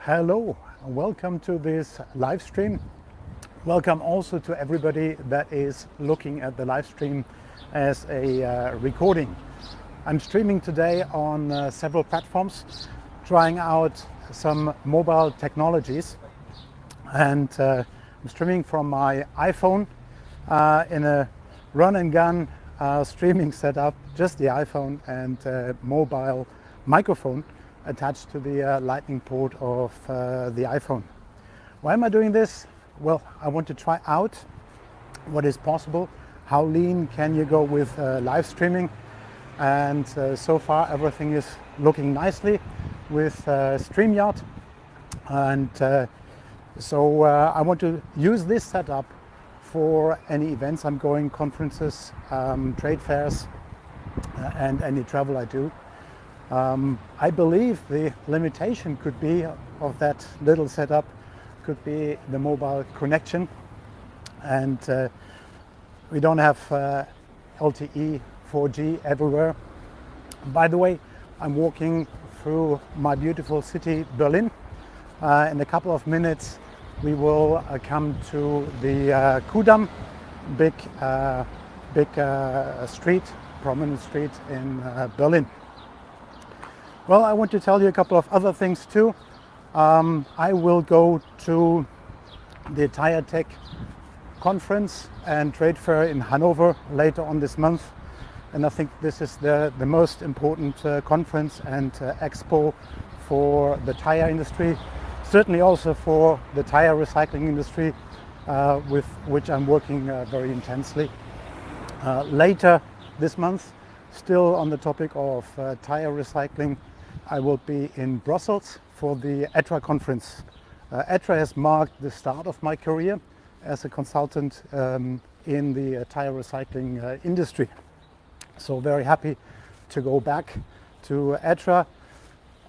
Hello, and welcome to this live stream. Welcome also to everybody that is looking at the live stream as a recording. I'm streaming today on several platforms, trying out some mobile technologies, and I'm streaming from my iPhone in a run and gun streaming setup, just the iPhone and mobile microphone attached to the lightning port of the iPhone. Why am I doing this? Well, I want to try out what is possible. How lean can you go with live streaming? And so far everything is looking nicely with StreamYard. And so I want to use this setup for any events I'm going, conferences, trade fairs, and any travel I do. I believe the limitation could be of that little setup could be the mobile connection, and we don't have LTE 4G everywhere. By the way, I'm walking through my beautiful city, Berlin. In a couple of minutes we will come to the Kudamm, big street, prominent street in Berlin. Well, I want to tell you a couple of other things too. I will go to the Tire Tech conference and trade fair in Hanover later on this month. And I think this is the most important conference and expo for the tire industry. Certainly also for the tire recycling industry, with which I'm working very intensely. Later this month, still on the topic of tire recycling, I will be in Brussels for the ETRA conference. ETRA has marked the start of my career as a consultant in the tire recycling industry. So very happy to go back to ETRA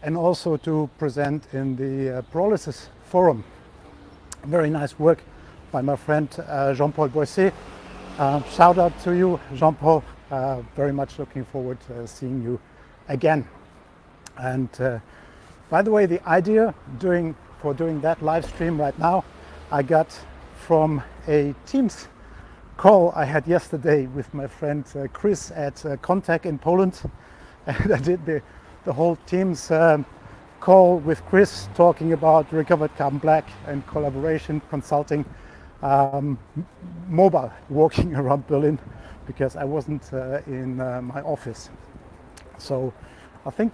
and also to present in the Pyrolysis Forum. Very nice work by my friend Jean-Paul Boisset. Shout out to you, Jean-Paul. Very much looking forward to seeing you again. And by the way, the idea for doing that live stream right now, I got from a Teams call I had yesterday with my friend Chris at Contact in Poland. And I did the whole Teams call with Chris, talking about recovered carbon black and collaboration consulting, mobile, walking around Berlin, because I wasn't in my office. So I think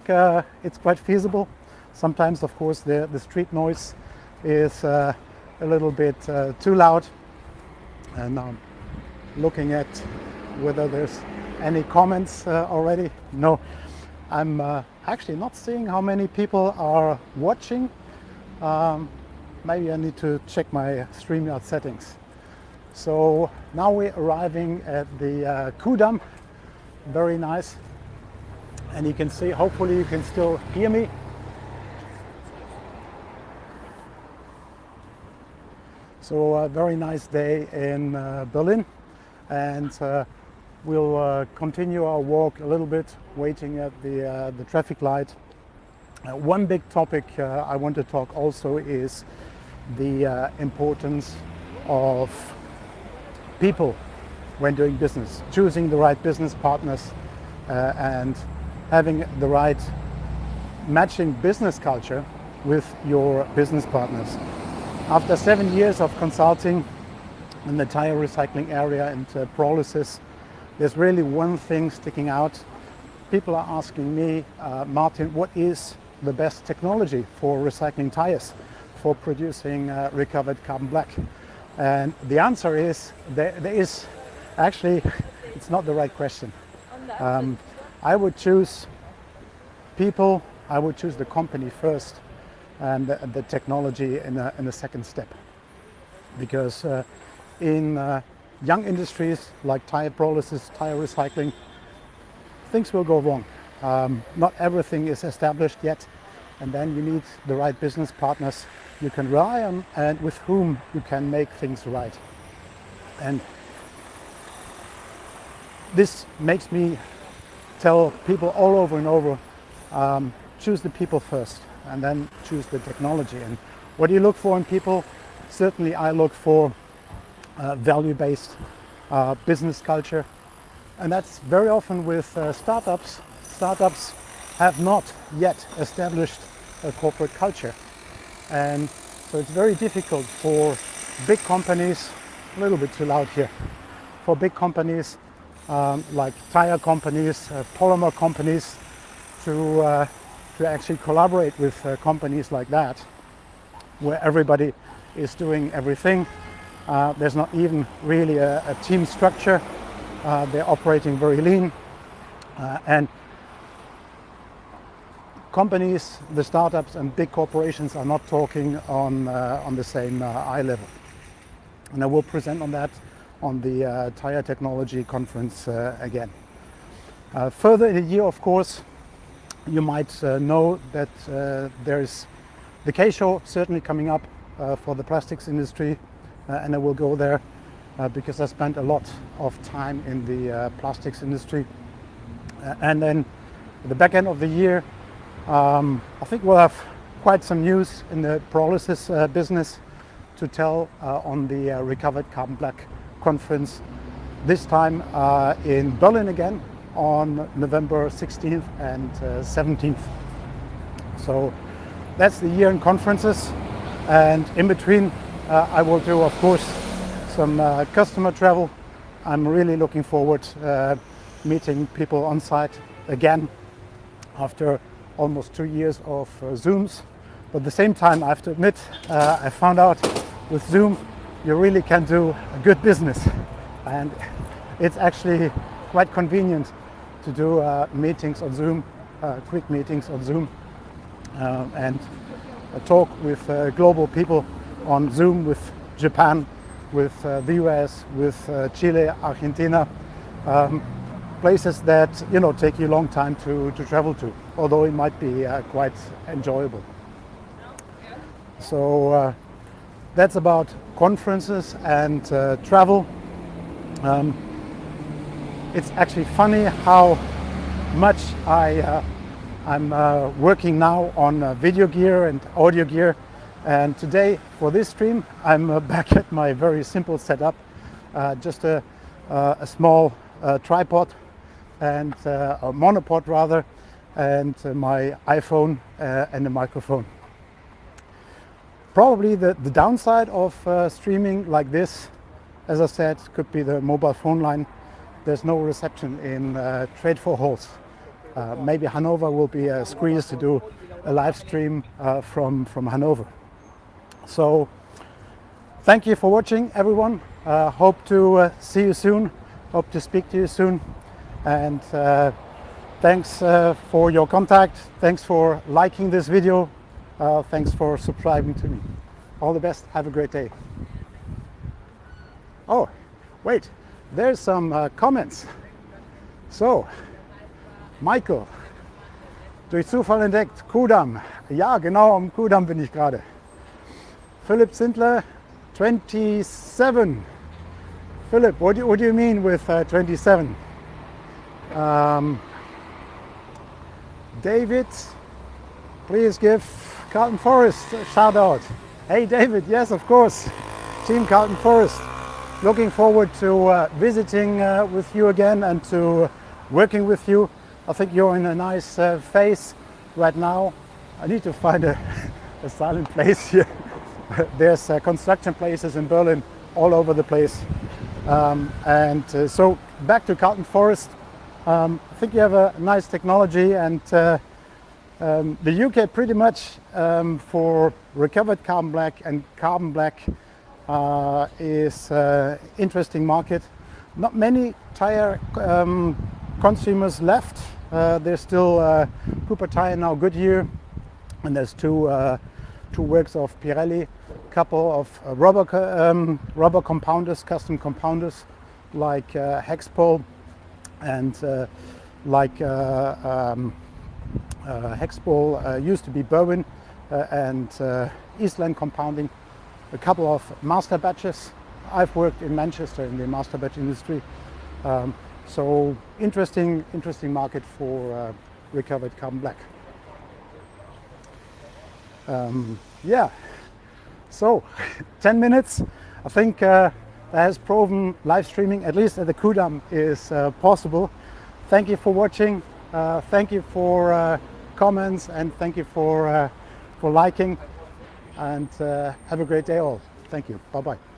it's quite feasible. Sometimes, of course, the street noise is a little bit too loud. And I'm looking at whether there's any comments already. No, I'm actually not seeing how many people are watching. Maybe I need to check my StreamYard settings. So now we're arriving at the Kudamm. Very nice. And you can see, hopefully you can still hear me. So a very nice day in Berlin, and we'll continue our walk a little bit, waiting at the traffic light. One big topic I want to talk also is the importance of people when doing business, choosing the right business partners and having the right matching business culture with your business partners. After 7 years of consulting in the tire recycling area and pyrolysis, there's really one thing sticking out. People are asking me, Martin, what is the best technology for recycling tires, for producing recovered carbon black? And the answer is, there is actually, it's not the right question. I would choose people, I would choose the company first, and the technology in a second step. Because in young industries like tire pyrolysis, tire recycling, things will go wrong. Not everything is established yet, and then you need the right business partners you can rely on and with whom you can make things right. And this makes me tell people all over and over, choose the people first. and then choose the technology. And what do you look for in people? Certainly I look for value-based business culture, and that's very often with startups. Startups have not yet established a corporate culture, and so it's very difficult for big companies, a little bit too loud here, for big companies like tire companies, polymer companies, to actually collaborate with companies like that, where everybody is doing everything. There's not even really a team structure. They're operating very lean, and companies, the startups and big corporations are not talking on the same eye level. And I will present on that on the Tire Technology Conference again. Further in the year, of course, you might know that there is the K-Show certainly coming up for the plastics industry, and I will go there because I spent a lot of time in the plastics industry. And then at the back end of the year, I think we'll have quite some news in the pyrolysis business to tell on the Recovered Carbon Black conference, this time in Berlin again on November 16th and 17th. So that's the year in conferences, and in between I will do, of course, some customer travel. I'm really looking forward meeting people on site again after almost 2 years of Zooms. But at the same time, I have to admit, I found out with Zoom you really can do a good business, and it's actually quite convenient to do meetings on Zoom, quick meetings on Zoom, and talk with global people on Zoom, with Japan, with the US, with Chile, Argentina, places that take you a long time to travel to, although it might be quite enjoyable. So that's about conferences and travel. It's actually funny how much I'm working now on video gear and audio gear, and today for this stream I'm back at my very simple setup, just a small tripod and a monopod rather, and my iPhone and a microphone. Probably the downside of streaming like this, as I said, could be the mobile phone line. There's no reception in Trade for Halls. Maybe Hanover will be squeezed to do a live stream from Hanover. So thank you for watching, everyone. Hope to see you soon. Hope to speak to you soon. And thanks for your contact. Thanks for liking this video. Thanks for subscribing to me. All the best. Have a great day. Oh, wait. There's some comments. So, Michael, durch Zufall entdeckt, Kudamm. Ja, genau, am Kudamm bin ich gerade. Philip Zindler, 27. Philip, what do you mean with 27? David, please give Carlton Forest a shout out. Hey David, yes, of course. Team Carlton Forest. Looking forward to visiting with you again and to working with you. I think you're in a nice phase right now. I need to find a silent place here. There's construction places in Berlin all over the place. So back to Carlton Forest. I think you have a nice technology, and the UK pretty much for recovered carbon black and carbon black is an interesting market. Not many tire consumers left. There's still Cooper Tire, now Goodyear, and there's two works of Pirelli, a couple of rubber compounders, custom compounders like Hexpol and like Hexpol used to be Berwin and Eastland Compounding, a couple of master batches. I've worked in Manchester in the master batch industry, so interesting market for recovered carbon black. Yeah, so 10 minutes. I think that has proven live streaming, at least at the Kudamm, is possible. Thank you for watching. Thank you for comments, and thank you for liking. And have a great day all. Thank you. Bye bye.